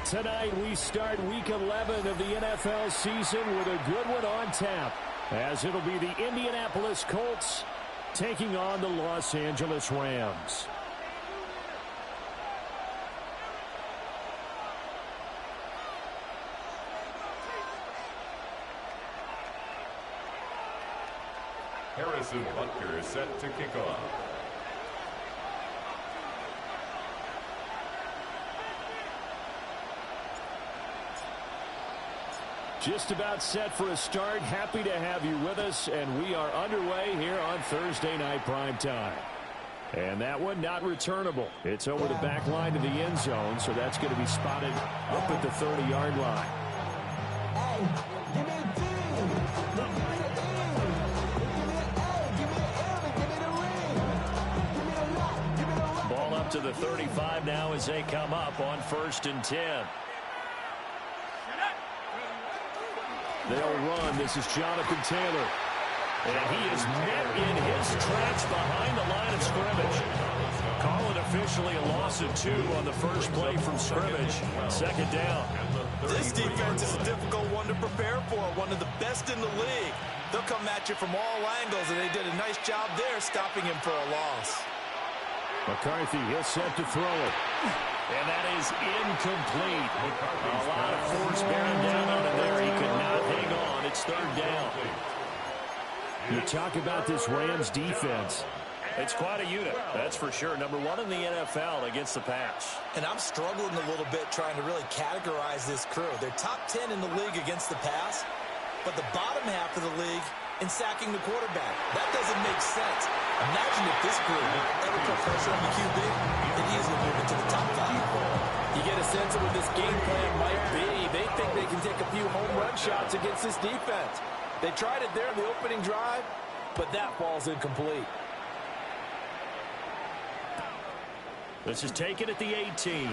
Tonight we start Week 11 of the NFL season with a good one on tap, as it'll be the Indianapolis Colts taking on the Los Angeles Rams. Harrison Butker is set to kick off. Just about set for a start. Happy to have you with us, and we are underway here on Thursday Night Primetime. And that one not returnable. It's over the back line to the end zone, so that's going to be spotted up at the 30-yard line. Ball up to the 35 now as they come up on 1st and 10. They'll run. This is Jonathan Taylor. And he is met in his tracks behind the line of scrimmage. Call it officially a loss of 2 on the first play from scrimmage. 2nd down. This defense is a difficult one to prepare for. One of the best in the league. They'll come at you from all angles, and they did a nice job there stopping him for a loss. McCarthy, he'll set to throw it. And that is incomplete. A lot of force bearing down on it there. He could not hang on. It's 3rd down. You talk about this Rams defense. It's quite a unit, that's for sure. Number 1 in the NFL against the pass. And I'm struggling a little bit trying to really categorize this crew. They're top 10 in the league against the pass, but the bottom half of the league in sacking the quarterback. That doesn't make sense. Imagine if this group ever put pressure on the QB, then easily move into the top 5. You get a sense of what this game plan might be. They think they can take a few home run shots against this defense. They tried it there in the opening drive, but that ball's incomplete. This is taken at the 18.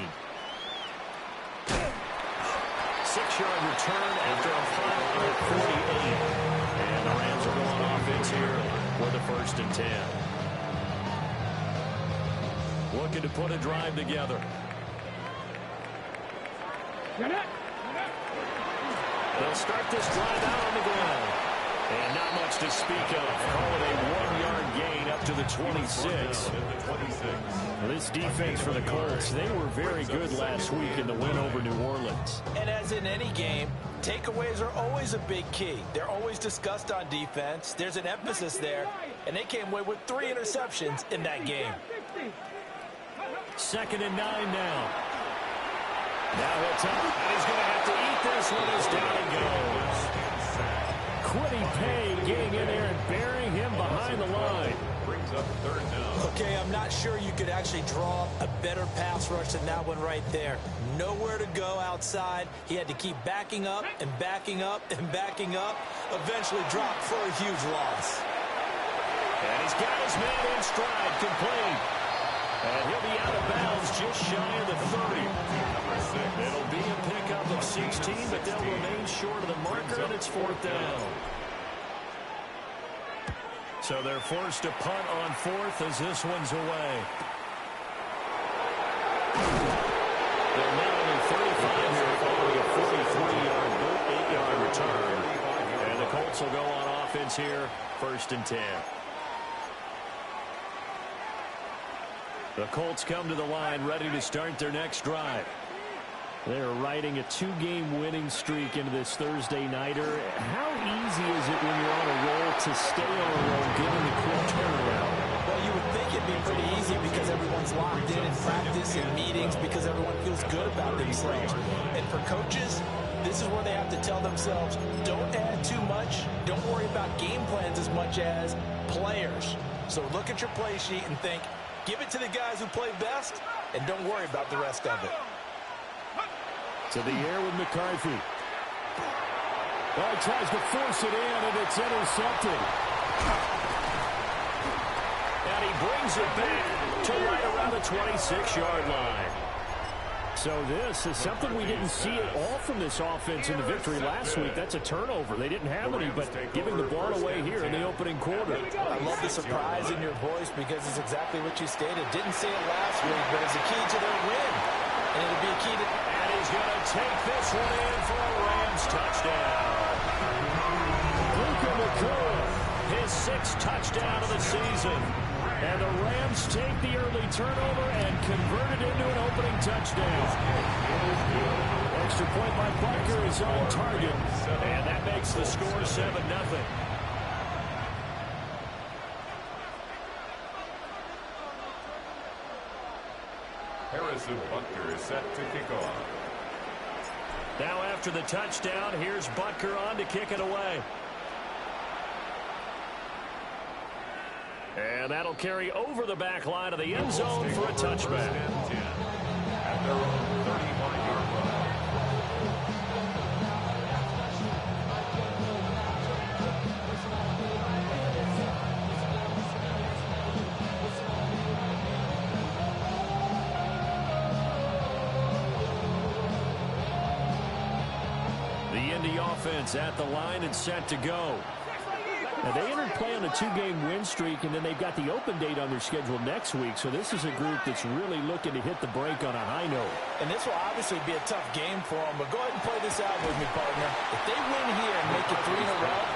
6-yard return after a final at 48. And the Rams are going offense here with a 1st and 10. Looking to put a drive together. They'll start this drive out on the ground. And not much to speak of. Call it a 1-yard gain up to the 26. This defense for the Colts, they were very good last week in the win over New Orleans. And as in any game, takeaways are always a big key. They're always discussed on defense. There's an emphasis there, and they came away with 3 interceptions in that game. 2nd and 9 now. Now he'll top, and he's going to have to eat this one as down he goes. Kwity Paye getting in there and burying him behind the line. Brings up 3rd down. Okay, I'm not sure you could actually draw a better pass rush than that one right there. Nowhere to go outside. He had to keep backing up and backing up and backing up. Eventually dropped for a huge loss. And he's got his man in stride, complete. And he'll be out of bounds just shy of the 30. It'll be a pickup of 16, but they'll remain short of the marker, and it's 4th down. So they're forced to punt on 4th as this one's away. They're now only 35 here following a 43-yard, 8-yard return. And the Colts will go on offense here, 1st and 10. The Colts come to the line ready to start their next drive. They're riding a 2-game winning streak into this Thursday nighter. How easy is it when you're on a roll to stay on a roll given the quick turnaround? Well, you would think it'd be pretty easy because everyone's locked in practice and meetings because everyone feels good about themselves. And for coaches, this is where they have to tell themselves, don't add too much. Don't worry about game plans as much as players. So look at your play sheet and think, give it to the guys who play best, and don't worry about the rest of it. To the air with McCarthy. Well, he tries to force it in, and it's intercepted. And he brings it back to right around the 26-yard line. So this is something we didn't see at all from this offense in the victory last week. That's a turnover. They didn't have any, but giving the ball away here in the opening quarter. I love the surprise in your voice because it's exactly what you stated. Didn't say it last week, but it's a key to their win. And it'll be a key to... And he's going to take this one in for a Rams touchdown. Puka Nacua, his 6th touchdown of the season. And the Rams take the early turnover and convert it into an opening touchdown. Extra point by Butker is on target. And that makes the score 7-0. Harrison Butker is set to kick off. Now after the touchdown, here's Butker on to kick it away. And that'll carry over the back line of the end zone for a touchback. At their own 35-yard line. The Indy offense at the line and set to go. Now, they entered play on a 2-game win streak, and then they've got the open date on their schedule next week. So this is a group that's really looking to hit the break on a high note. And this will obviously be a tough game for them, but go ahead and play this out with me, partner. If they win here and make it 3 in a row,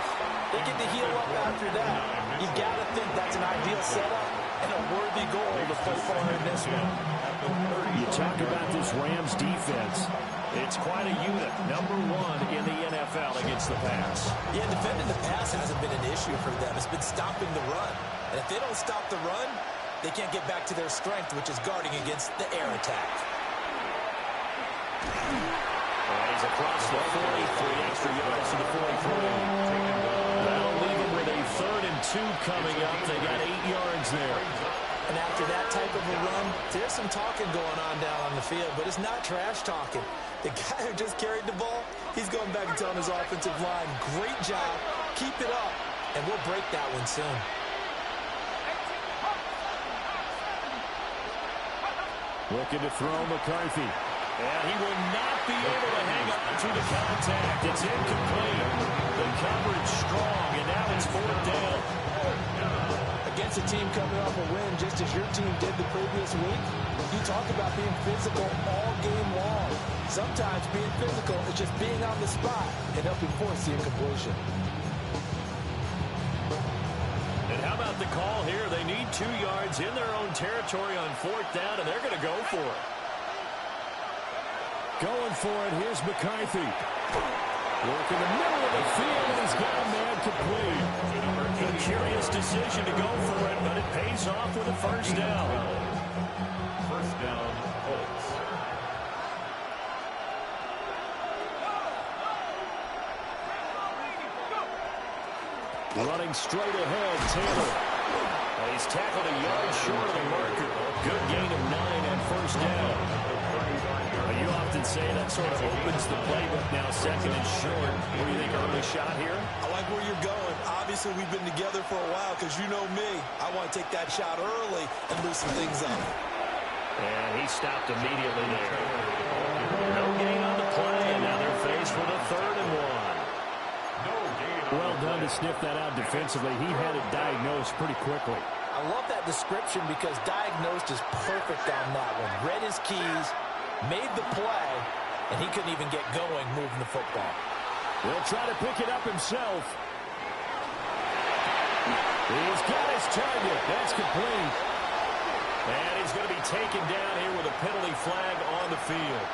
they get to heal up after that. You got to think that's an ideal setup and a worthy goal to play for in this one. You talk about this Rams defense. It's quite a unit, number 1 in the NFL against the pass. Yeah, defending the pass hasn't been an issue for them. It's been stopping the run. And if they don't stop the run, they can't get back to their strength, which is guarding against the air attack. And he's across the 40, 3 extra yards to the 43. That'll leave them with a 3rd and 2 coming up. They got 8 yards there. And after that type of a run, there's some talking going on down on the field, but it's not trash talking. The guy who just carried the ball, he's going back and telling his offensive line, great job, keep it up, and we'll break that one soon. Looking to throw McCarthy. And he will not be able to hang on to the contact. It's incomplete. The coverage strong, and now it's 4th down. Against a team coming off a win, just as your team did the previous week, you talk about being physical all game long. Sometimes being physical is just being on the spot and helping force the incompletion. And how about the call here? They need 2 yards in their own territory on 4th down, and they're going to go for it. Going for it, here's McCarthy. Work in the middle of the field, and he's got a man complete. A curious decision to go for it, but it pays off with a 1st down. 1st down, Colts. Running straight ahead, Taylor. And he's tackled a yard short of the marker. Good gain of 9 and 1st down. You often say that sort of opens the playbook now, 2nd and short. What do you think, early shot here? I like where you're going. Obviously, we've been together for a while because you know me. I want to take that shot early and loosen things up. And he stopped immediately there. No gain on the play, and now they're faced with a 3rd and 1. Well done to sniff that out defensively. He had it diagnosed pretty quickly. I love that description because diagnosed is perfect on that one. Read his keys, made the play, and he couldn't even get going moving the football. He'll try to pick it up himself. He's got his target. That's complete. And he's going to be taken down here with a penalty flag on the field.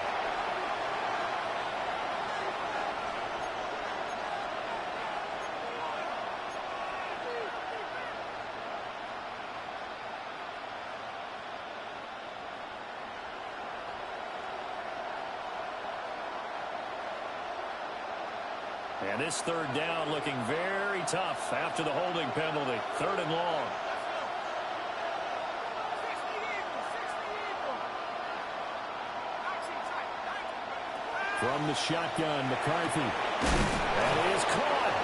And this 3rd down looking very tough after the holding penalty. 3rd and long. From the shotgun, McCarthy. That is caught.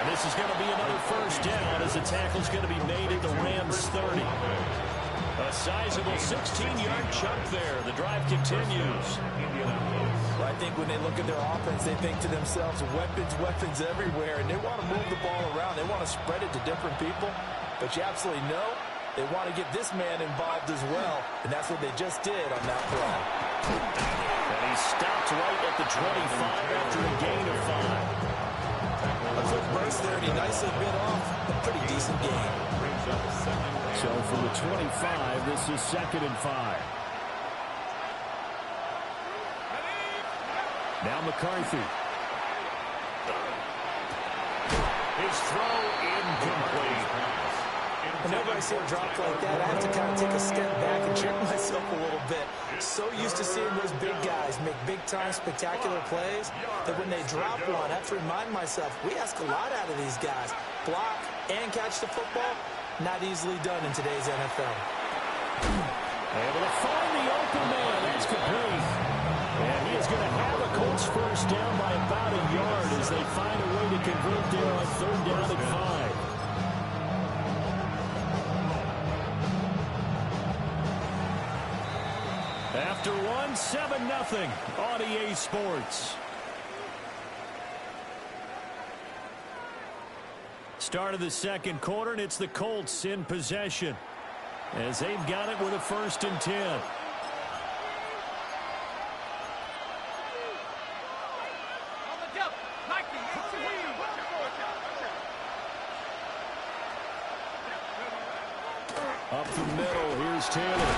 And this is going to be another 1st down as the tackle's going to be made at the Rams 30. A sizable 16-yard chunk there. The drive continues. Well, I think when they look at their offense, they think to themselves, weapons everywhere, and they want to move the ball around. They want to spread it to different people. But you absolutely know they want to get this man involved as well, and that's what they just did on that play. And He stopped right at the 25 after a gain of 5. A quick burst there, and he nicely bit off a pretty decent gain. So from the 25, this is 2nd and 5. Now McCarthy. His throw incomplete. Whenever I see a drop like that, I have to kind of take a step back and check myself a little bit. So used to seeing those big guys make big-time spectacular plays that when they drop one, I have to remind myself, we ask a lot out of these guys. Block and catch the football, not easily done in today's NFL. Able to find the open man. That's complete. And he is going to have a Colts first down by about a yard as they find a way to convert there on 3rd down and 5. After one, 7-0 on EA Sports. Start of the 2nd quarter, and it's the Colts in possession as they've got it with a 1st and 10. Up the middle, here's Taylor.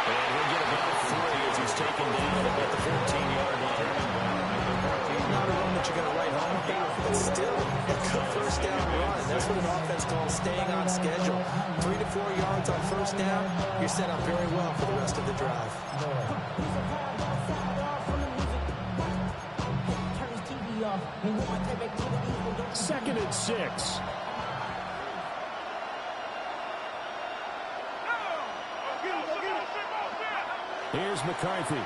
And he'll get about 3 as he's taken down at the 14-yard line. Not a run that you're going to write home about, but still a good first down run. That's what an offense calls staying on schedule. 3 to 4 yards on first down, you're set up very well for the rest of the drive. 2nd and 6. Here's McCarthy. And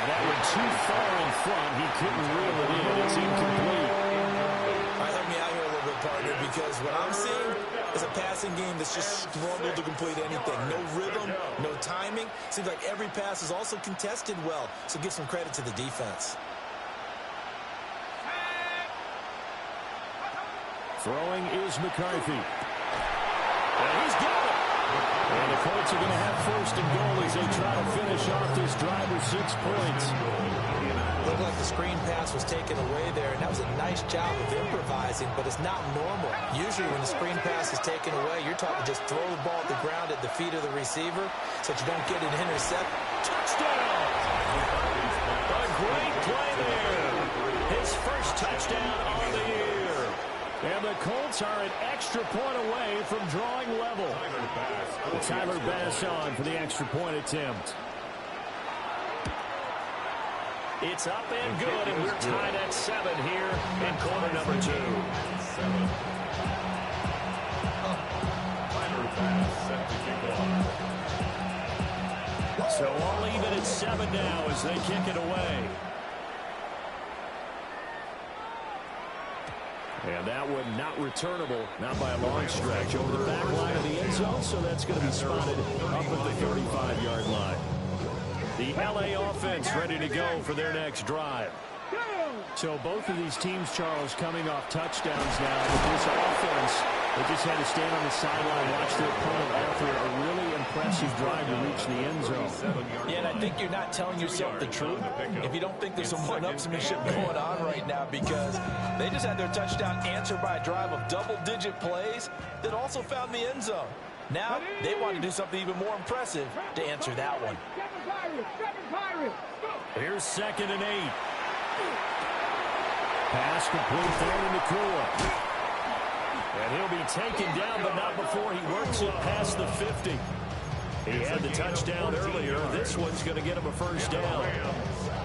that went too far in front. He couldn't reel it in. It's incomplete. All right, help me out here a little bit, partner, because what I'm seeing is a passing game that's just struggled to complete anything. No rhythm, no timing. Seems like every pass is also contested well, so give some credit to the defense. Throwing is McCarthy. And he's got it. And the Colts are going to have 1st and goal as they try to finish off this drive with 6 points. Looked like the screen pass was taken away there, and that was a nice job of improvising, but it's not normal. Usually when the screen pass is taken away, you're taught to just throw the ball at the ground at the feet of the receiver so that you don't get an intercept. Touchdown! A great play there. His first touchdown on the year. And the Colts are an extra point away from drawing level. Tyler Bass on for the extra point attempt. It's up and good, and we're tied at 7 here in quarter number 2. So all even at 7 now as they kick it away. And that one not returnable, not by a long stretch, over the back line of the end zone, so that's going to be spotted up at the 35-yard line. The LA offense ready to go for their next drive. So both of these teams, Charles, coming off touchdowns now. With this offense, they just had to stand on the sideline, watch their opponent after a really impressive drive to reach the end zone. Yeah, and I think you're not telling yourself the truth if you don't think there's some one-upsmanship going on right now, because they just had their touchdown answered by a drive of double-digit plays that also found the end zone. Now they want to do something even more impressive to answer that one. Here's 2nd and 8. Pass complete there to Nakua. And he'll be taken down, but not before he works it past the 50. He had the touchdown earlier. This one's going to get him a first down.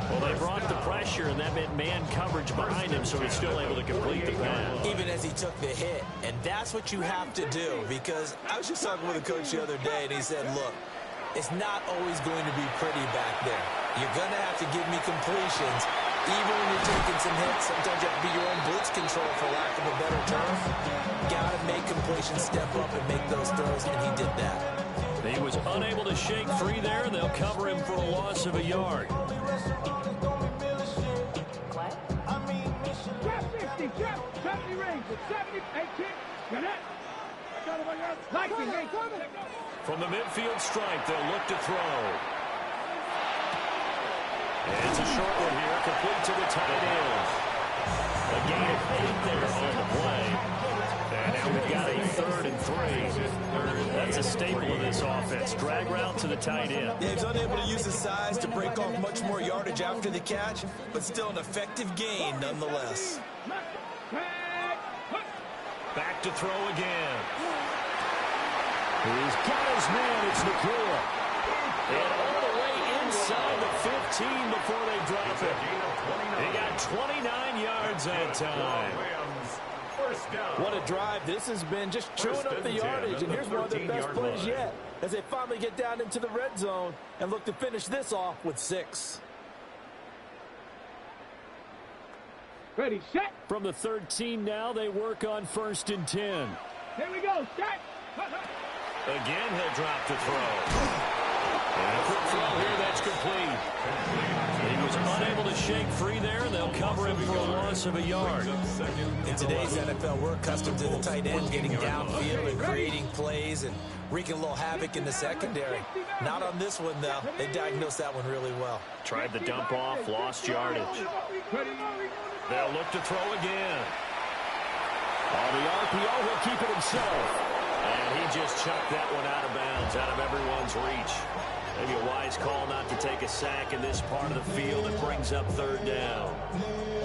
Well, they brought the pressure, and that meant man coverage behind him, so he's still able to complete the pass. Even as he took the hit, and that's what you have to do, because I was just talking with a coach the other day, and he said, look, it's not always going to be pretty back there. You're going to have to give me completions. Even when you're taking some hits, sometimes you have to be your own blitz control, for lack of a better term. Got to make completions, step up and make those throws, and he did that. He was unable to shake free there. They'll cover him for a loss of a yard. From the midfield stripe, they'll look to throw. And it's a short one here, complete to the tight end. A gain of 8 there on the play. And now we've got a 3rd and 3. That's a staple of this offense. Drag route to the tight end. Yeah, he's unable to use his size to break off much more yardage after the catch, but still an effective gain nonetheless. Back to throw again. He's got his man. It's Nakua. And all the way inside the 15 before they drop it. He got 29 yards that time. What a drive this has been, just chewing up the yardage. And here's one of their best plays yet as they finally get down into the red zone and look to finish this off with 6. Ready, set. From the 13 now, they work on 1st and 10. Here we go, set. Again, he'll drop to throw. And a quick throw here, that's complete. He was unable to shake free there, and they'll cover him for a loss of a yard. In today's NFL, we're accustomed to the tight end getting downfield and creating plays and wreaking a little havoc in the secondary. Not on this one, though. They diagnosed that one really well. Tried the dump off, lost yardage. They'll look to throw again. On the RPO, he'll keep it himself. And he just chucked that one out of bounds, out of everyone's reach. Maybe a wise call not to take a sack in this part of the field. It brings up 3rd down.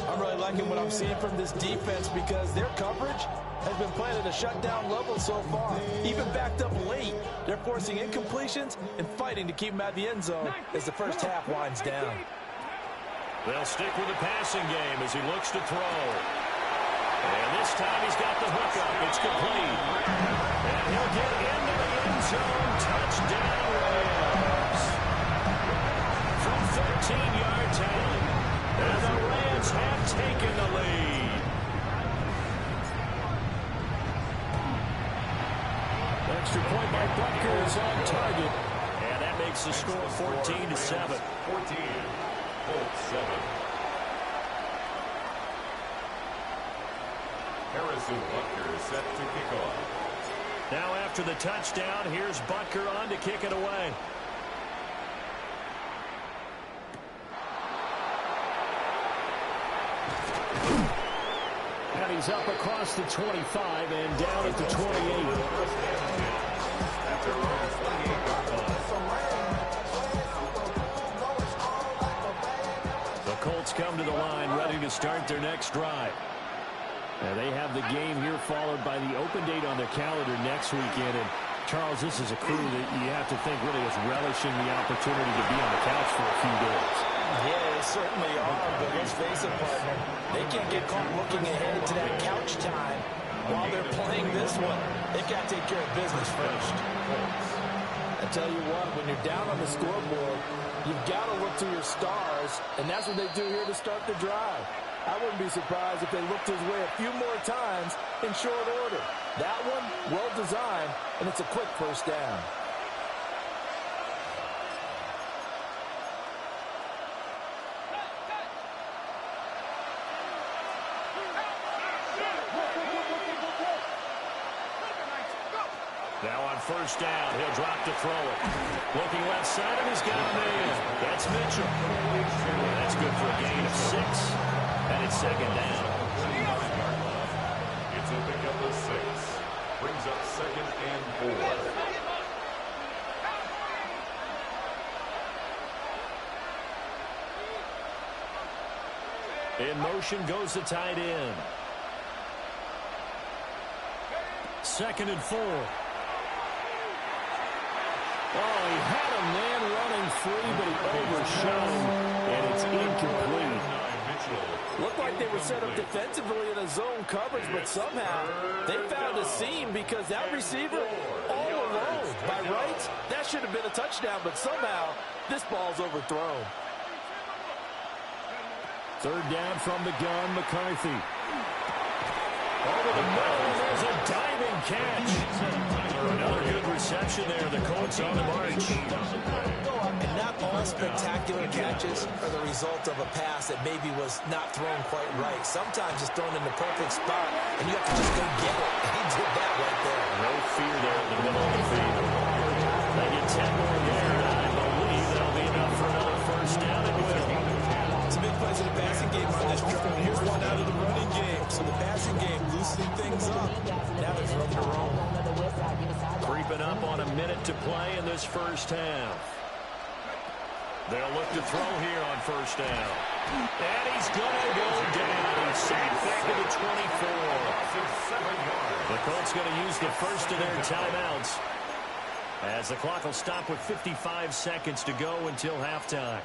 I'm really liking what I'm seeing from this defense because their coverage has been playing at a shutdown level so far. Even backed up late, they're forcing incompletions and fighting to keep them at the end zone as the first half winds down. They'll stick with the passing game as he looks to throw. And this time he's got the hookup. It's complete. And he'll get into the end zone. Touchdown, Rams. From 13 yards out. And the Rams have taken the lead. Extra point by Butker is on target. And that makes the score 14-7. 14. Colts 7. Harrison Butker is set to kick off. Now after the touchdown, here's Butker on to kick it away. And he's up across the 25 and down at the 28. The Colts come to the line ready to start their next drive. Now they have the game here followed by the open date on their calendar next weekend. And Charles, this is a crew that you have to think really is relishing the opportunity to be on the couch for a few days. Yeah, they certainly are, but let's face it, partner. They can't get caught looking ahead to that couch time while they're playing this one. They've got to take care of business first. I tell you what, when you're down on the scoreboard, you've got to look to your stars, and that's what they do here to start the drive. I wouldn't be surprised if they looked his way a few more times in short order. That one, well designed, and it's a quick first down. Now on first down, he'll drop to throw it. Looking left side, and he's got a man. That's Mitchell. That's good for a gain of 6. And it's 2nd down. It's a pickup of 6. Brings up 2nd and 4. In motion goes the tight end. 2nd and 4. Oh, he had a man running free, but he overshot him, and it's incomplete. Looked like they were set up defensively in a zone coverage, but somehow they found a seam because that receiver all alone. By rights, that should have been a touchdown, but somehow this ball's overthrown. 3rd down from the gun, McCarthy. Over the middle, there's a diving catch. Another good reception there. The Colts on the march. And not all spectacular catches are the result of a pass that maybe was not thrown quite right. Sometimes it's thrown in the perfect spot, and you have to just go get it. And he did that right there. No fear there in the middle of the field. They get 10 more there, and I believe that'll be enough for another first down and good. So the passing game loosening things up. Now there's room to roam. Creeping up on a minute to play in this first half. They'll look to throw here on first down. And he's going to go down. He's sacked back to the 24. The Colts going to use the first of their timeouts, as the clock will stop with 55 seconds to go until halftime.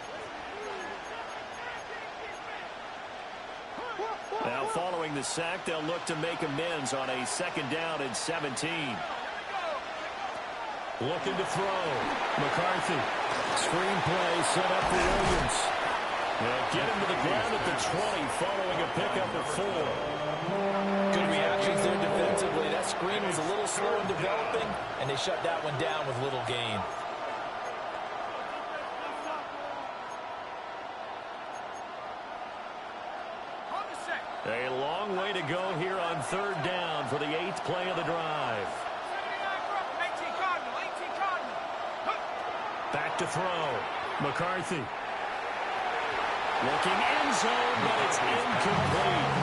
Now following the sack, they'll look to make amends on a second down and 17. Looking to throw. McCarthy. Screen play set up for Williams. They'll get him to the ground at the 20 following a pickup of 4. Good reactions there defensively. That screen was a little slow in developing, and they shut that one down with little gain. A long way to go here on third down for the 8th play of the drive. Back to throw. McCarthy. Looking end zone, but it's incomplete.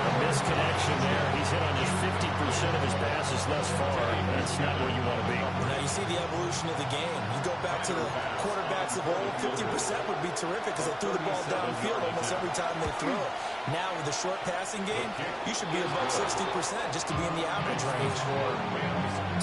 A misconnection there. He's hit on just 50% of his passes thus far. That's not where you want to be. Now you see the evolution of the game. You go back to the quarterbacks of old, 50% would be terrific because they threw the ball downfield almost every time they threw it. Now with the short passing game, you should be above 60% just to be in the average range.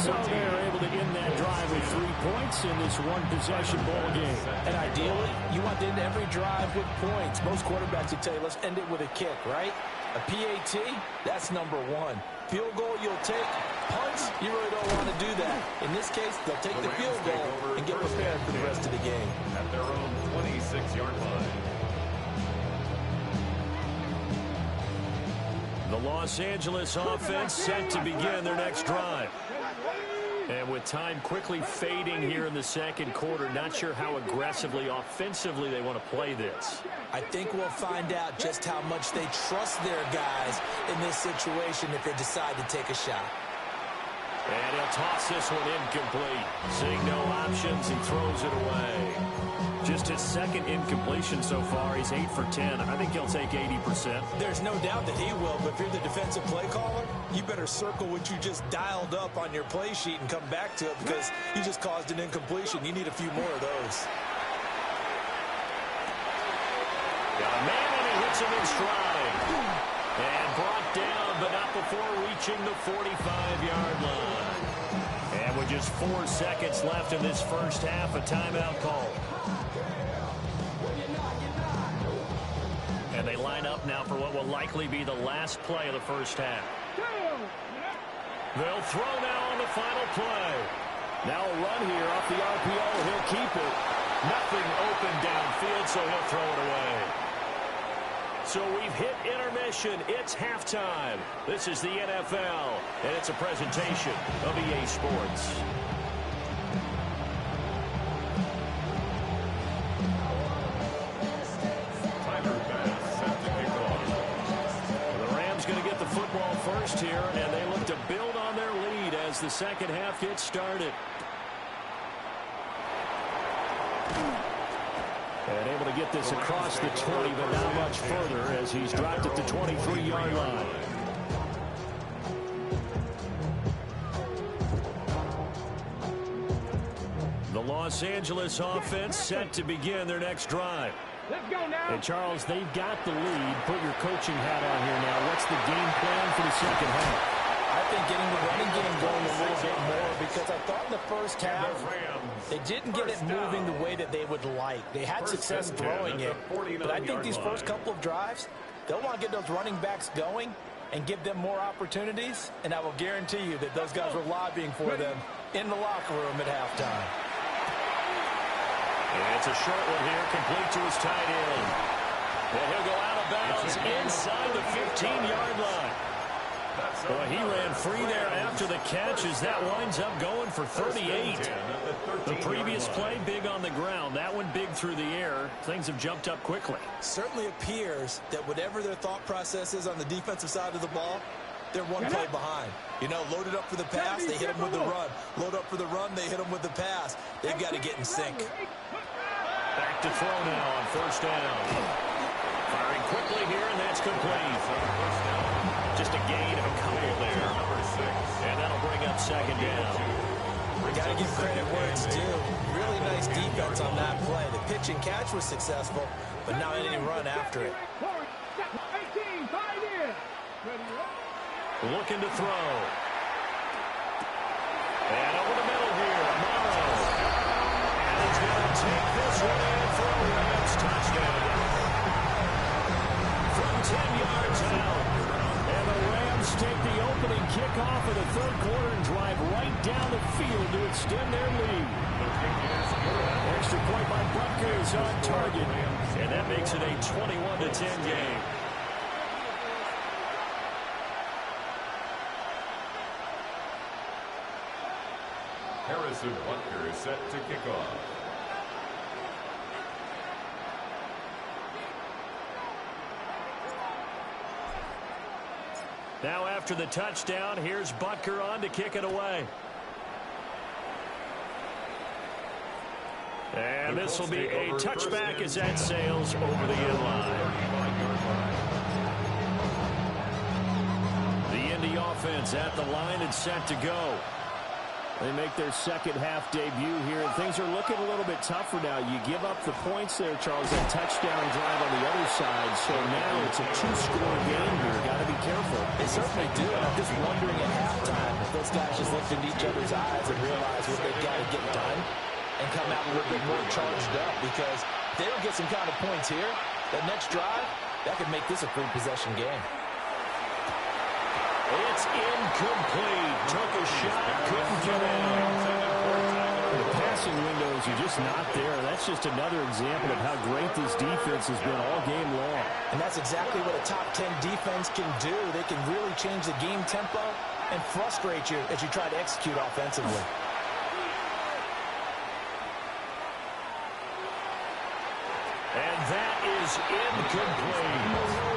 So they're able to end that drive with 3 points in this one-possession ball game. And ideally, you want to end every drive with points. Most quarterbacks would tell you, let's end it with a kick, right? A PAT, that's number 1. Field goal you'll take. Punts, you really don't want to do that. In this case, they'll take the field goal and get prepared for the rest of the game. At their own 26-yard line. The Los Angeles offense set to begin their next drive. And with time quickly fading here in the second quarter, not sure how aggressively, offensively they want to play this. I think we'll find out just how much they trust their guys in this situation if they decide to take a shot. And he'll toss this one incomplete. Seeing no options, he throws it away. Just his second incompletion so far. He's 8 for 10. I think he'll take 80%. There's no doubt that he will, but if you're the defensive play caller, you better circle what you just dialed up on your play sheet and come back to it because you just caused an incompletion. You need a few more of those. Got a man and he hits him in stride. And brought down, but not before reaching the 45-yard line. And with just 4 seconds left in this first half, a timeout call. And they line up now for what will likely be the last play of the first half. They'll throw now on the final play. Now a run here off the RPO. He'll keep it. Nothing open downfield, so he'll throw it away. So we've hit intermission. It's halftime. This is the NFL, and it's a presentation of EA Sports. The Rams going to get the football first here, and they look to build on their lead as the second half gets started. And able to get this across the 20, but not much further as he's dropped at the 23-yard line. The Los Angeles offense set to begin their next drive. Let's go now. And Charles, they've got the lead. Put your coaching hat on here now. What's the game plan for the second half? I think getting the running game going a little bit more because I thought in the first half they didn't get it moving the way that they would like. They had success throwing it, but I think these first couple of drives, they'll want to get those running backs going and give them more opportunities, and I will guarantee you that those guys were lobbying for them in the locker room at halftime. And it's a short one here, complete to his tight end. And he'll go out of bounds inside the 15-yard line. Well, he ran free there after the catch as that winds up going for 38. The previous play, big on the ground. That one big through the air. Things have jumped up quickly. Certainly appears that whatever their thought process is on the defensive side of the ball, they're one play behind. You know, loaded up for the pass, they hit him with the run. Load up for the run, they hit him with the pass. They've got to get in sync. Back to throw now on first down. Firing quickly here, and that's complete. Just a gain of a couple there. And that'll bring up second down. We got to give credit where it's due. Really nice defense on that play. The pitch and catch was successful, but now any run after it. 18, 5 in. Ready, roll. Looking to throw. And over the middle here, Amaro. And he's going to take this one in for a Rams touchdown. From 10 yards out. And the Rams take the opening kickoff of the third quarter and drive right down the field to extend their lead. Extra point by Butker is on target. And that makes it a 21-10 game. Harrison Butker is set to kick off. Now after the touchdown, here's Butker on to kick it away. And this will be a touchback as that sails over the end line. The Indy offense at the line and set to go. They make their second half debut here, and things are looking a little bit tougher now. You give up the points there, Charles, that touchdown drive on the other side, so now it's a two-score game here. Got to be careful. They certainly do, and I'm just wondering at halftime if those guys just looked into each other's eyes and realize what they've got to get done and come out a little bit more charged up, because if they don't get some kind of points here, that next drive, that could make this a free possession game. It's incomplete. Took a shot, couldn't get in. The passing windows are just not there. That's just another example of how great this defense has been all game long. And that's exactly what a top 10 defense can do. They can really change the game tempo and frustrate you as you try to execute offensively. And that is incomplete.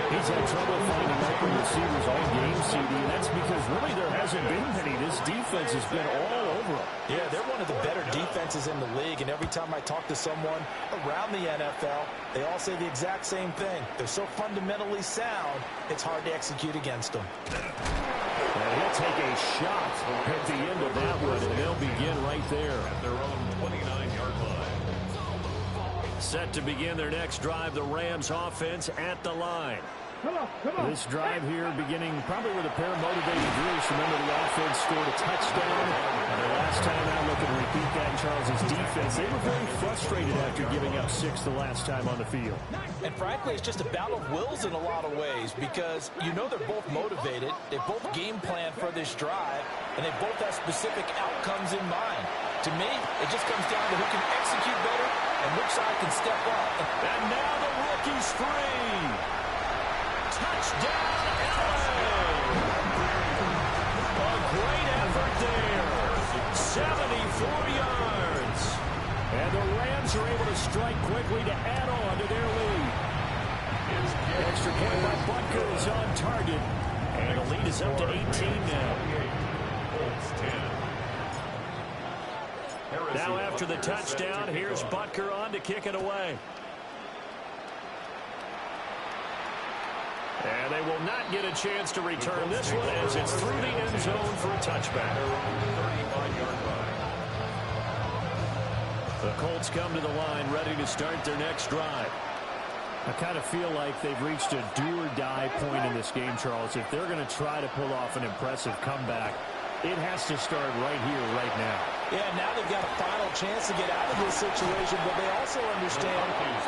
He's had trouble finding open receivers all game, CD, and that's because really there hasn't been many. This defense has been all over them. Yeah, they're one of the better defenses in the league, and every time I talk to someone around the NFL, they all say the exact same thing. They're so fundamentally sound, it's hard to execute against them. And he'll take a shot at the end of that one, and they'll begin right there. At their own 29-yard line. Set to begin their next drive, the Rams offense at the line. Come on. This drive here beginning probably with a pair of motivated drills. Remember, the offense scored a touchdown. And the last time out, looking to repeat that in Charles's defense. They were very frustrated after giving up 6 the last time on the field. And frankly, it's just a battle of wills in a lot of ways, because you know they're both motivated. They both game plan for this drive, and they both have specific outcomes in mind. To me, it just comes down to who can execute better and which side can step up. And now the rookie's free. Touchdown, LA! A great effort there. 74 yards. And the Rams are able to strike quickly to add on to their lead. Extra point by Butker is on target. And the lead is up to 18 now. Now after the touchdown, here's Butker on to kick it away. And they will not get a chance to return this one as it's through the end zone for a touchback. The Colts come to the line ready to start their next drive. I kind of feel like they've reached a do-or-die point in this game, Charles. If they're going to try to pull off an impressive comeback, it has to start right here, right now. Yeah, now they've got a final chance to get out of this situation, but they also understand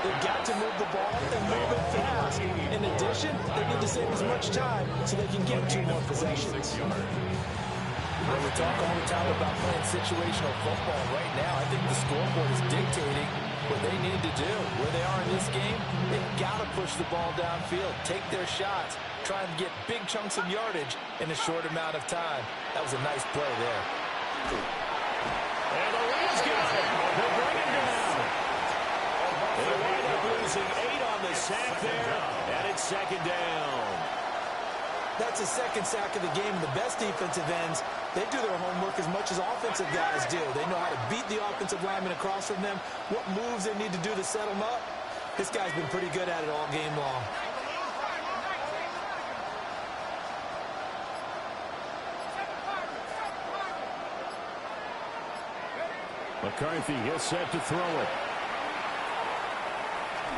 they've got to move the ball and move it fast. In addition, they need to save as much time so they can get 2 more possessions. When we talk all the time about playing situational football right now, I think the scoreboard is dictating what they need to do. Where they are in this game, they've got to push the ball downfield, take their shots, try and get big chunks of yardage in a short amount of time. That was a nice play there. And the Rams got it. They'll bring it down. They wind up losing 8 on the sack there, and it's second down. That's a second sack of the game. The best defensive ends, they do their homework as much as offensive guys do. They know how to beat the offensive lineman across from them, what moves they need to do to set them up. This guy's been pretty good at it all game long. McCarthy, he'll set to throw it.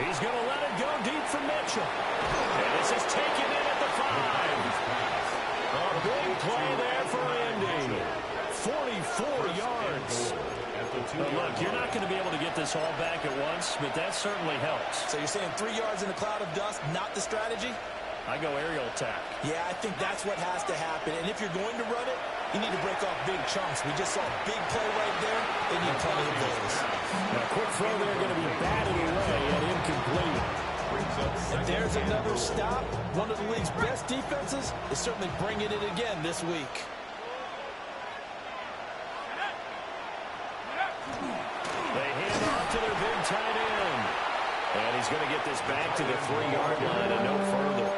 He's going to let it go deep for Mitchell. And this is taken in at the 5. A big play there for Indy. 44 yards. But look, you're not going to be able to get this all back at once, but that certainly helps. So you're saying 3 yards in a cloud of dust, not the strategy? I go aerial attack. Yeah, I think that's what has to happen. And if you're going to run it, you need to break off big chunks. We just saw a big play right there. They need plenty of those. Now, quick throw there going to be batted away and incomplete. And there's another stop. One of the league's best defenses is certainly bringing it again this week. They hand off to their big tight end. And he's going to get this back to the 3-yard line and no further.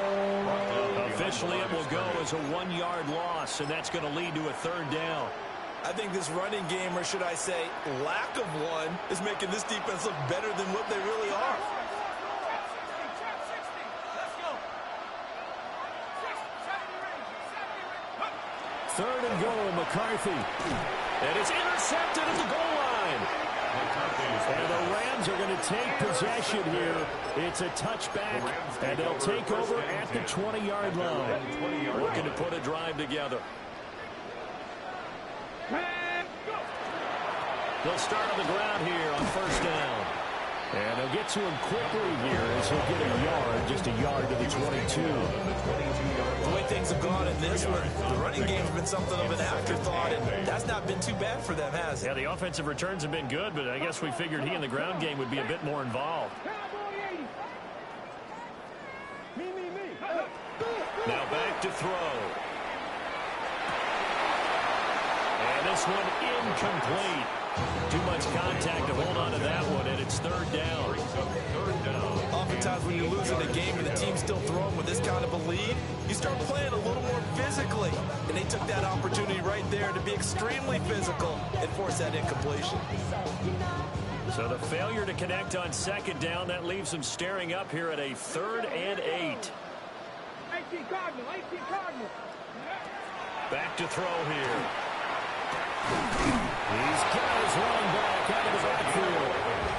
Officially, it will go as a 1-yard loss, and that's going to lead to a 3rd down. I think this running game, or should I say lack of one, is making this defense look better than what they really are. Third and goal, McCarthy. And it's intercepted at the goal line. And the Rams are going to take possession here. It's a touchback, and they'll take over at the 20-yard line. Looking to put a drive together. They'll start on the ground here on 1st down. And they'll get to him quickly here as he'll get a yard, just a yard to the 22. The way things have gone in this one, the running game has been something of an afterthought, and that's not been too bad for them, has it? Yeah, the offensive returns have been good, but I guess we figured he in the ground game would be a bit more involved. Now back to throw. And this one incomplete. Too much contact to hold on to that one, and it's 3rd down. Oftentimes when you're losing a game and the team's still throwing with this kind of a lead, you start playing a little more physically. And they took that opportunity right there to be extremely physical and force that incompletion. So the failure to connect on 2nd down, that leaves them staring up here at a 3rd and 8. 18 Cardinal, 18 Cardinal. Back to throw here. He's got his running back out of the backfield.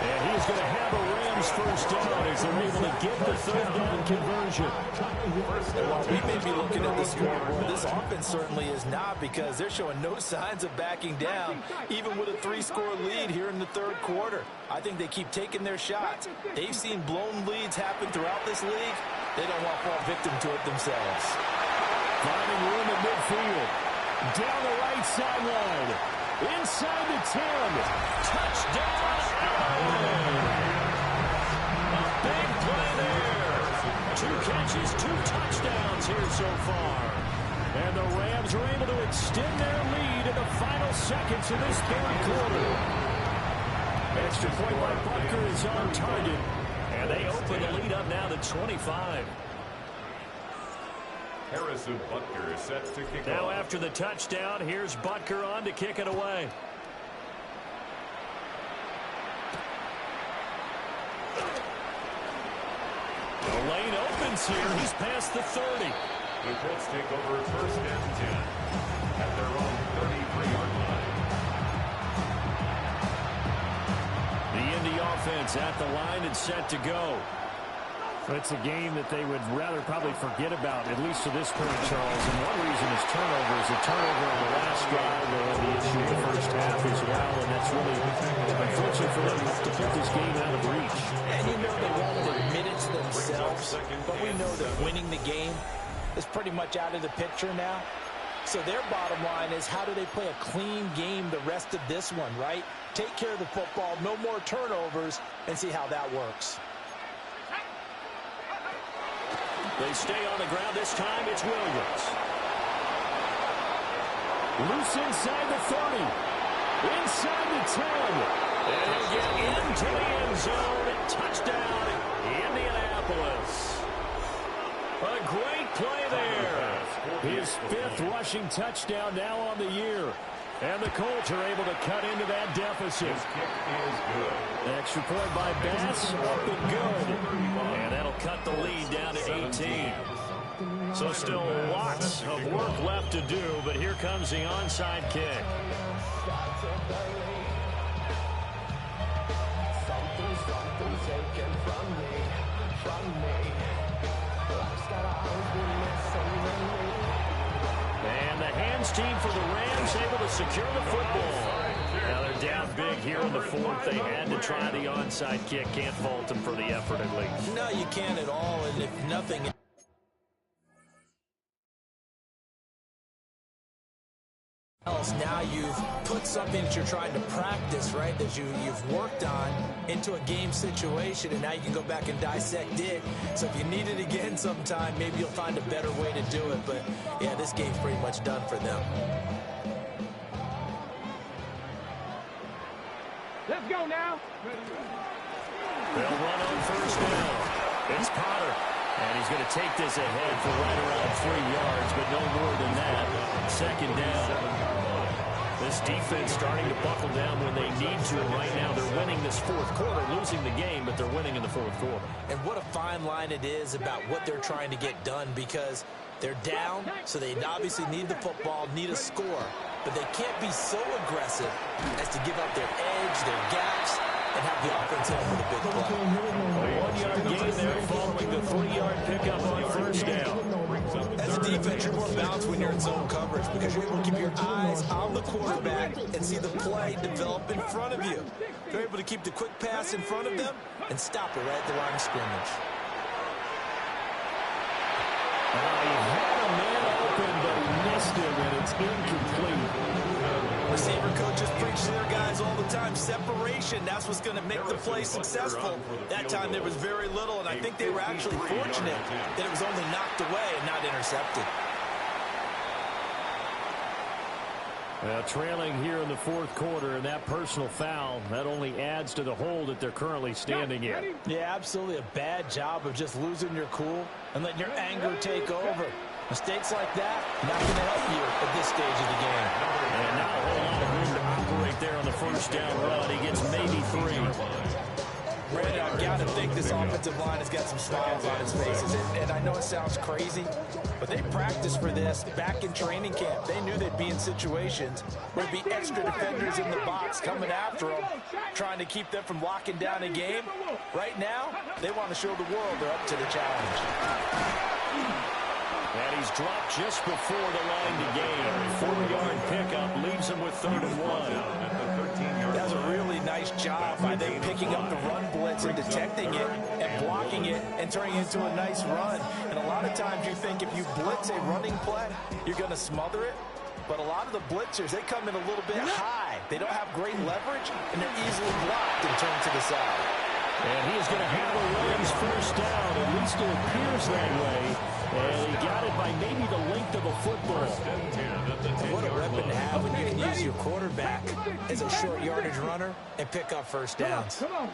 And he's going to have a Rams 1st down as they're able to get the 3rd down conversion. Well, we may be looking at the scoreboard. This offense certainly is not, because they're showing no signs of backing down, even with a 3-score lead here in the 3rd quarter. I think they keep taking their shots. They've seen blown leads happen throughout this league. They don't want to fall victim to it themselves. Finding room at midfield. Down the right sideline. Inside the 10. Touchdown, Allen. A big play there. 2 catches, 2 touchdowns here so far. And the Rams are able to extend their lead in the final seconds of this 3rd quarter. Extra point by Butker is on target. And they open the lead up now to 25. Harrison Butker is set to kick Now off. after the touchdown, here's Butker on to kick it away. The lane opens here. He's past the 30. The Colts take over 1st and 10 at their own 33-yard line. The Indy offense at the line and set to go. It's a game that they would rather probably forget about, at least to this point, Charles. And one reason is turnovers. A turnover on the last drive of the issue of the 1st half as well. And that's really unfortunate for them to put this game out of reach. And you know they won't admit it to themselves, but we know that winning the game is pretty much out of the picture now. So their bottom line is, how do they play a clean game the rest of this one, right? Take care of the football, no more turnovers, and see how that works. They stay on the ground. This time it's Williams. Loose inside the 30. Inside the 10. And he'll get into the end zone. Touchdown, Indianapolis. A great play there. His 5th rushing touchdown now on the year. And the Colts are able to cut into that deficit. His kick is good. Extra point by Bass, up and good. So still lots of work left to do, but here comes the onside kick. And the hands team for the Rams able to secure the football. Now they're down big here in the fourth. They had to try the onside kick. Can't fault them for the effort at least. No, you can't at all, and if nothing else, now you've put something that you're trying to practice, right, that you've worked on into a game situation, and now you can go back and dissect it. So if you need it again sometime, maybe you'll find a better way to do it. But, yeah, this game's pretty much done for them. Let's go now. They'll run on first down. It's Potter. And he's going to take this ahead for right around 3 yards, but no more than that. Second down. This defense starting to buckle down when they need to. Right now they're winning this fourth quarter, losing the game, but they're winning in the fourth quarter. And what a fine line it is about what they're trying to get done, because they're down, so they obviously need the football, need a score. But they can't be so aggressive as to give up their edge, their gaps, and have the offense hit with a big play. A 1-yard gain there following the 3-yard pickup on first down. As a defense, you're more balanced when you're in zone coverage because you're able to keep your eyes on the quarterback and see the play develop in front of you. You're able to keep the quick pass in front of them and stop it right at the line of scrimmage. He had a man open, but he missed him, and it's incomplete. Receiver coaches preach to their guys all the time. Separation, that's what's going to make the play successful. That time there was very little, and I think they were actually fortunate that it was only knocked away and not intercepted. Well, trailing here in the fourth quarter, and that personal foul, that only adds to the hole that they're currently standing in. Yeah, absolutely a bad job of just losing your cool and letting your anger take over. Mistakes like that, not going to help you at this stage of the game. And now a whole lot of room to operate there on the first down run. He gets maybe 3. Brandon, I've got to think this offensive line has got some smiles on its faces. And I know it sounds crazy, but they practiced for this back in training camp. They knew they'd be in situations where there'd be extra defenders in the box coming after them, trying to keep them from locking down a game. Right now, they want to show the world they're up to the challenge. And he's dropped just before the line to gain. 4-yard pickup leaves him with 3rd and 1. That's a really nice job by them picking up the run blitz and detecting it and blocking it and turning it into a nice run. And a lot of times you think if you blitz a running play, you're going to smother it. But a lot of the blitzers, they come in a little bit high. They don't have great leverage, and they're easily blocked and turned to the side. And he is going to have the Rams first down. At least it appears that way. And he got it by maybe the length of a football. What a weapon to have when you can use your quarterback as a short yardage runner and pick up first downs. Come on.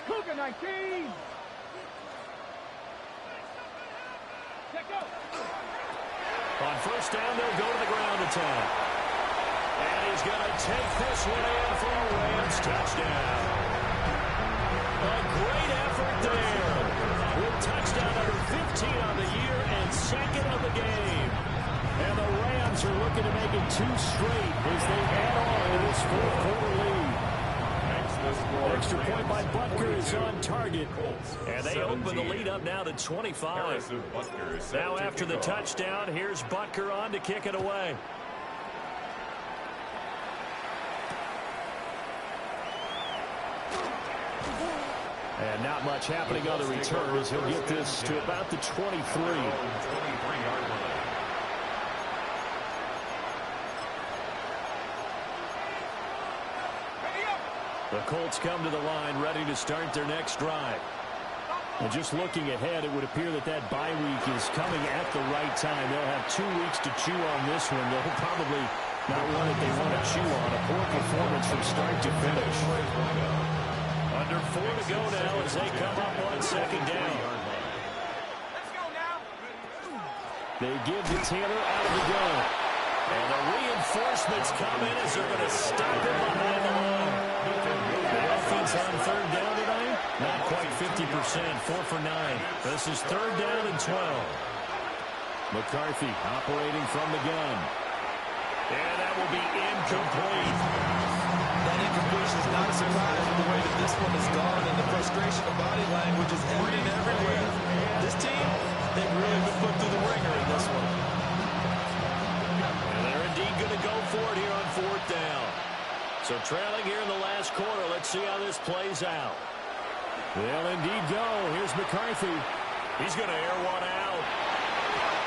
Cougar 19. Let go. On first down, they'll go to the ground attack. And he's going to take this one in for a Rams touchdown. A great effort there. With touchdown number 15 on the year and 2nd of the game. And the Rams are looking to make it 2 straight as they add on to this fourth quarter lead. Extra point by Butker is on target. And they open the lead up now to 25. Now after the touchdown, here's Butker on to kick it away. And not much happening on the return as he'll get this to about the 23. The Colts come to the line ready to start their next drive. And just looking ahead, it would appear that that bye week is coming at the right time. They'll have 2 weeks to chew on this one. They'll probably not one that they want to chew on. A poor performance from start to finish. Under 4 to go now as they come up on second down. Let's go now. They give to Taylor out of the gun. And the reinforcements come in as they're going to stop him behind the line. The offense on third down tonight, not quite 50%, 4 for 9. This is 3rd down and 12. McCarthy operating from the gun. And that will be incomplete. That incompletion is not a surprise with the way that this one has gone, and the frustration of body language is evident everywhere. This team, they've really been put through the ringer in this one. And they're indeed going to go for it here on 4th down. So trailing here in the last quarter. Let's see how this plays out. They'll indeed go. Here's McCarthy. He's going to air one out.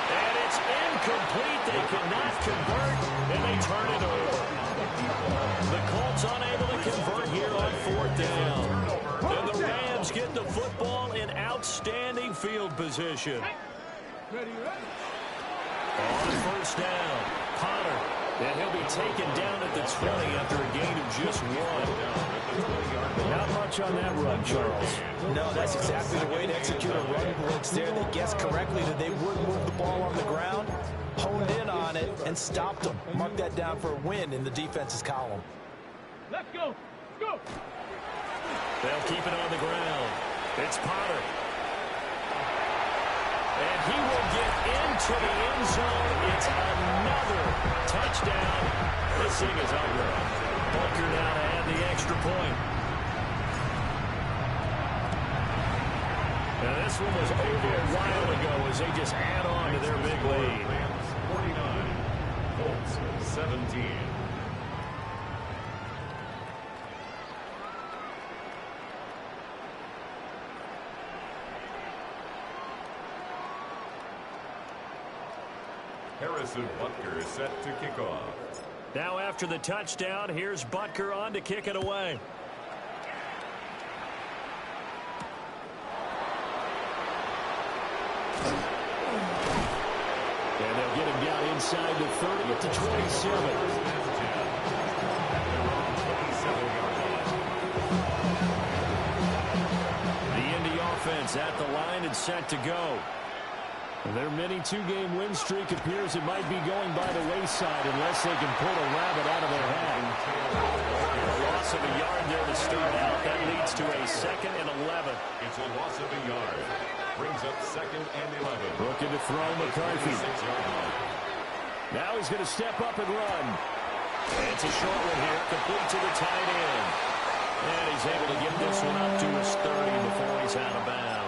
And it's incomplete. They cannot convert, and they turn it over. The Colts unable to convert here on 4th down. And the Rams get the football in outstanding field position. On 1st down, Potter. And he'll be taken down at the 20 after a gain of just 1. Not much on that run, Charles. No, that's exactly the way to execute a run blitz there. They guessed correctly that they would move the ball on the ground, honed in on it, and stopped them. Mark that down for a win in the defense's column. Let's go. Go. They'll keep it on the ground. It's Potter. And he will get into the end zone. It's another touchdown. This thing is over. Butker now to add the extra point. Now this one was over a while ago as they just add on to their big lead. 49, Colts 17. Harrison Butker is set to kick off. Now after the touchdown, here's Butker on to kick it away. And they'll get him down inside the 30 at the 27. The Indy offense at the line and set to go. Their mini two-game win streak appears it might be going by the wayside unless they can pull a rabbit out of their hat. A loss of a yard there to start out. That leads to a 2nd and 11. It's a loss of a yard. Brings up 2nd and 11. Looking to throw McCarthy. 6-yard line. Now he's going to step up and run. It's a short one here, complete to the tight end. And he's able to get this one up to his 30 before he's out of bounds.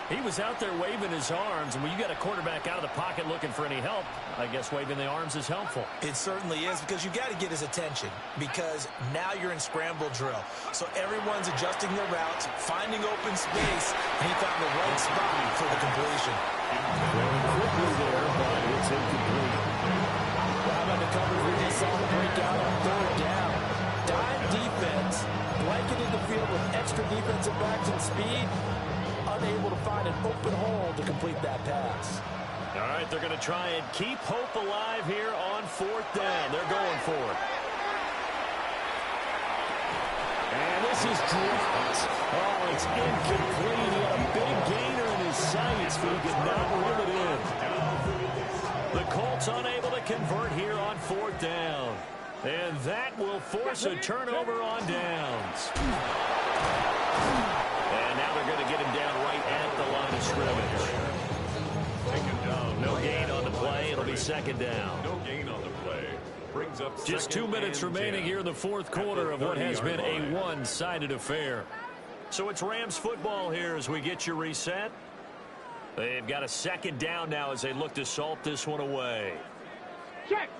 He was out there waving his arms, and when you got a quarterback out of the pocket looking for any help, I guess waving the arms is helpful. It certainly is, because you got to get his attention, because now you're in scramble drill. So everyone's adjusting their routes, finding open space, and he found the right spot for the completion. Throwing quickly there, but it's incomplete. How about the coverage we just saw the breakout on 3rd down? Dime defense, blanketed the field with extra defensive backs and speed, unable to find an open hole to complete that pass. All right, they're going to try and keep hope alive here on 4th down. They're going for it. And this is dropped. Oh, it's incomplete. He had a big gainer in his sights, but he could not reel it in. The Colts unable to convert here on 4th down. And that will force a turnover on downs. And now they're going to get him down right at the line of scrimmage. Taken down. No gain on the play. It'll be 2nd down. No gain on the play. Brings up Just 2 minutes remaining here in the 4th quarter of what has been a one-sided affair. So it's Rams football here as we get you reset. They've got a 2nd down now as they look to salt this one away. Check.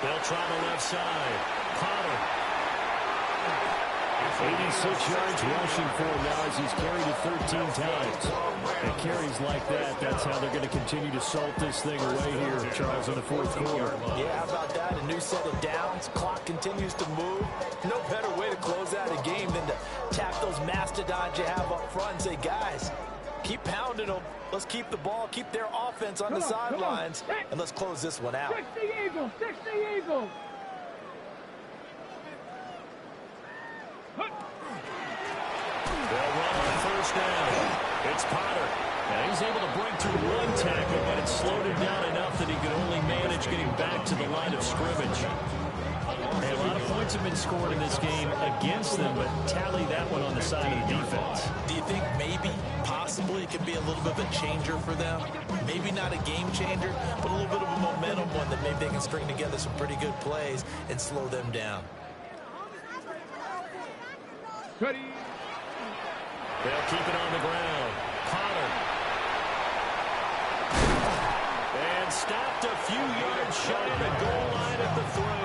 They'll try the left side. Potter. 86 yards rushing for him now as he's carried it 13 times. And carries like that, that's how they're going to continue to salt this thing away here, Charles, in the 4th quarter. Yeah, how about that? A new set of downs. Clock continues to move. No better way to close out a game than to tap those mastodons you have up front and say, guys, keep pounding them. Let's keep the ball, keep their offense on the sidelines, and let's close this one out. 60 Eagles. 60 Eagles. They'll run on 1st down. It's Potter. Now he's able to break through one tackle, but it slowed him down enough that he could only manage getting back to the line of scrimmage. And a lot of points have been scored in this game against them, but tally that one on the side of the defense. Do you think maybe, possibly, it could be a little bit of a changer for them? Maybe not a game changer, but a little bit of a momentum one that maybe they can string together some pretty good plays and slow them down. Ready. They'll keep it on the ground. Pollard. And stopped a few yards shy of the goal line at the 3.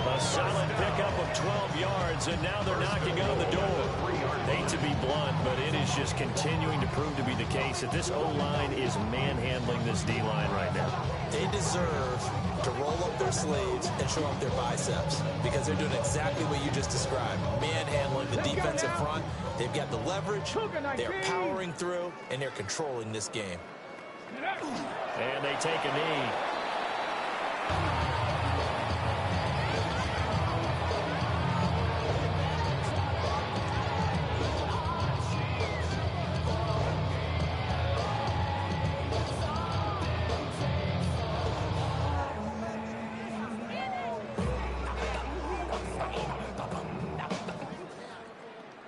A solid pickup of 12 yards, and now they're knocking on the door. Hate to be blunt, but it is just continuing to prove to be the case that this O-line is manhandling this D-line right now. They deserve to roll up their sleeves and show off their biceps because they're doing exactly what you just described. Manhandling the defensive front. They've got the leverage, they're powering through, and they're controlling this game. And they take a knee.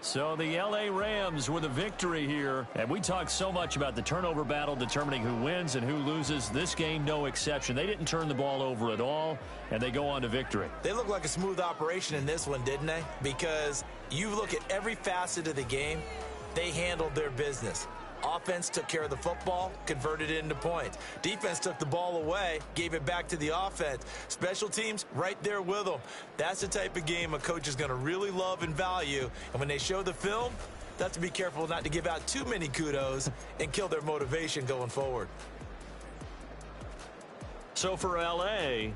So the L.A. Rams with a victory here. And we talked so much about the turnover battle determining who wins and who loses. This game, no exception. They didn't turn the ball over at all, and they go on to victory. They look like a smooth operation in this one, didn't they? Because you look at every facet of the game, they handled their business. Offense took care of the football, converted it into points. Defense took the ball away, gave it back to the offense. Special teams, right there with them. That's the type of game a coach is going to really love and value. And when they show the film, they have to be careful not to give out too many kudos and kill their motivation going forward. So for L.A.,